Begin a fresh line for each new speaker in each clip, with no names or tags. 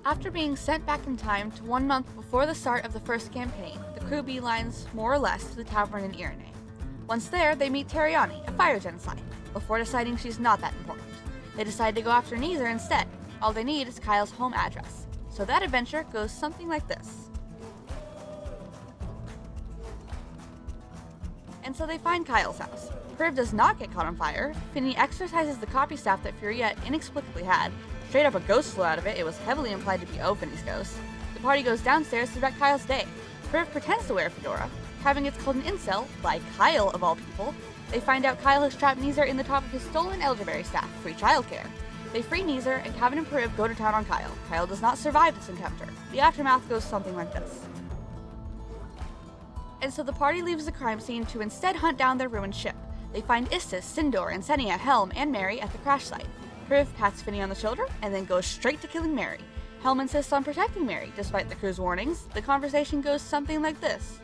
After being sent back in time to 1 month before the start of the first campaign, the crew beelines more or less to the tavern in Irene. Once there, they meet Terriani, a fire genocide, before deciding she's not that important. They decide to go after Neezer instead. All they need is Kyle's home address. So that adventure goes something like this. And so they find Kyle's house. Priv does not get caught on fire. Finney exercises the copy staff that Furia inexplicably had. Straight up a ghost flew out of it. It was heavily implied to be Finney's ghost. The party goes downstairs to wreck Kyle's day. Priv pretends to wear a fedora. Kevin gets called an incel, by Kyle of all people. They find out Kyle has trapped Neezer in the top of his stolen elderberry staff, free childcare. They free Neezer, and Kevin and Priv go to town on Kyle. Kyle does not survive this encounter. The aftermath goes something like this. And so the party leaves the crime scene to instead hunt down their ruined ship. They find Istis, Sindor, and Senia, Helm, and Mary at the crash site. Priv pats Finney on the shoulder, and then goes straight to killing Mary. Helm insists on protecting Mary, despite the crew's warnings. The conversation goes something like this.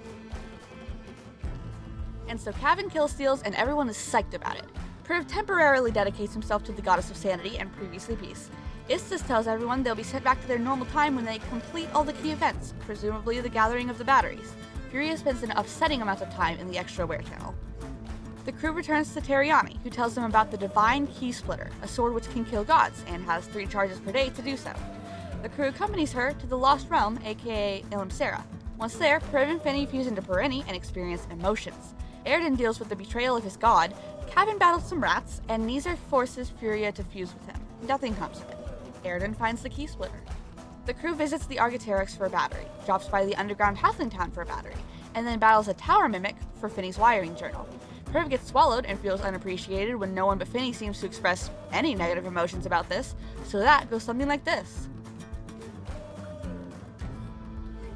And so Kevin kills steals, and everyone is psyched about it. Priv temporarily dedicates himself to the goddess of sanity and previously peace. Istis tells everyone they'll be sent back to their normal time when they complete all the key events, presumably the gathering of the batteries. Furia spends an upsetting amount of time in the extra wear channel. The crew returns to Terriani, who tells them about the Divine Key Splitter, a sword which can kill gods, and has 3 charges per day to do so. The crew accompanies her to the Lost Realm, aka Ilimsera. Once there, Priv and Finney fuse into Perenni and experience emotions. Airden deals with the betrayal of his god, Kevin battles some rats, and Neezer forces Furia to fuse with him. Nothing comes of it. Airden finds the Key Splitter. The crew visits the Argoteryx for a battery, drops by the underground halfling town for a battery, and then battles a tower mimic for Finney's wiring journal. Priv gets swallowed and feels unappreciated when no one but Finney seems to express any negative emotions about this, so that goes something like this.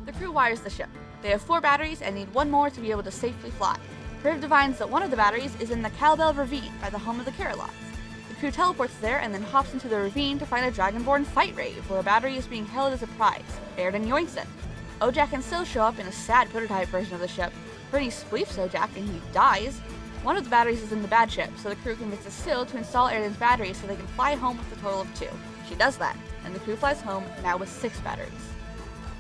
The crew wires the ship. They have 4 batteries and need 1 more to be able to safely fly. Priv divines that one of the batteries is in the Calbell Ravine by the home of the Carolots. The crew teleports there and then hops into the ravine to find a Dragonborn fight rave where a battery is being held as a prize. Airden yoinks it. Ojak and Syl show up in a sad prototype version of the ship. Finney spleefs Ojak and he dies. One of the batteries is in the bad ship, so the crew convinces Syl to install Airden's battery so they can fly home with a total of 2. She does that, and the crew flies home, now with 6 batteries.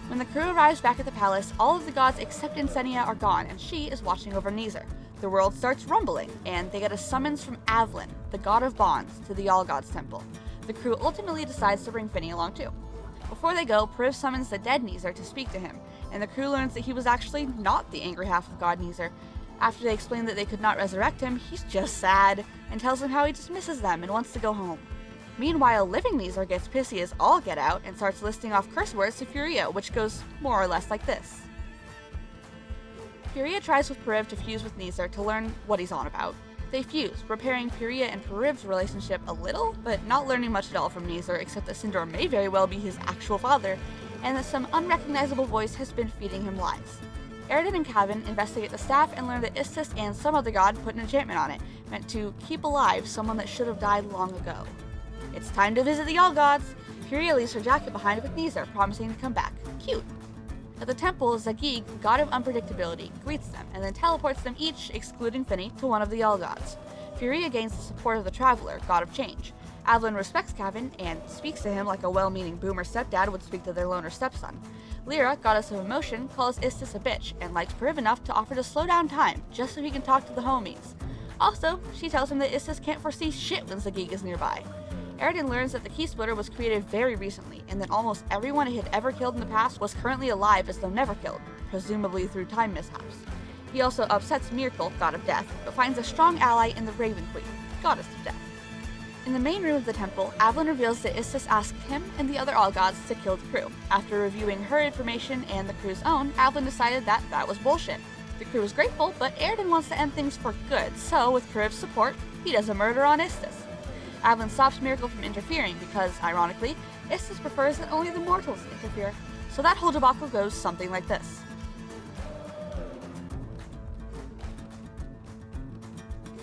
When the crew arrives back at the palace, all of the gods except Insenia are gone, and she is watching over Neezer. The world starts rumbling, and they get a summons from Avlin, the god of bonds, to the All Gods Temple. The crew ultimately decides to bring Finney along too. Before they go, Priv summons the dead Neezer to speak to him, and the crew learns that he was actually not the angry half of God Neezer. After they explain that they could not resurrect him, he's just sad, and tells them how he just misses them and wants to go home. Meanwhile, living Neezer gets pissy as all get out and starts listing off curse words to Furia, which goes more or less like this. Furia tries with Priv to fuse with Neezer to learn what he's on about. They fuse, repairing Furia and Priv's relationship a little, but not learning much at all from Neezer except that Sindor may very well be his actual father, and that some unrecognizable voice has been feeding him lies. Airden and Kevin investigate the staff and learn that Istis and some other god put an enchantment on it, meant to keep alive someone that should have died long ago. It's time to visit the All Gods! Furia leaves her jacket behind with Neezer, promising to come back. Cute! At the temple, Zagig, god of unpredictability, greets them, and then teleports them each, excluding Finney, to one of the All Gods. Furia gains the support of the Traveler, god of change. Avlin respects Kevin, and speaks to him like a well-meaning boomer stepdad would speak to their loner stepson. Lyra, goddess of emotion, calls Istis a bitch, and likes Priv enough to offer to slow down time, just so he can talk to the homies. Also, she tells him that Istis can't foresee shit when Zagig is nearby. Airden learns that the Key Splitter was created very recently, and that almost everyone he had ever killed in the past was currently alive as though never killed, presumably through time mishaps. He also upsets Myrkul, god of death, but finds a strong ally in the Raven Queen, goddess of death. In the main room of the temple, Avlin reveals that Istis asked him and the other All Gods to kill the crew. After reviewing her information and the crew's own, Avlin decided that that was bullshit. The crew is grateful, but Airden wants to end things for good, so with Priv's support, he does a murder on Istis. Avlin stops Myrkul from interfering because, ironically, Istis prefers that only the mortals interfere. So that whole debacle goes something like this.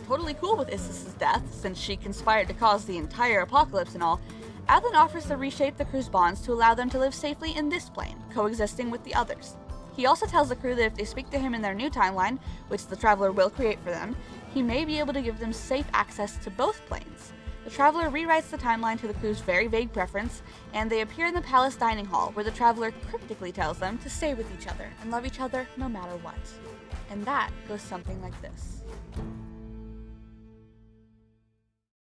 Totally cool with Istis' death, since she conspired to cause the entire apocalypse and all, Avlin offers to reshape the crew's bonds to allow them to live safely in this plane, coexisting with the others. He also tells the crew that if they speak to him in their new timeline, which the Traveler will create for them, he may be able to give them safe access to both planes.
The traveler rewrites the timeline to the crew's very vague preference, and they appear in the palace dining hall, where the traveler cryptically tells them to stay with each other and love each other no matter what. And that goes something like this.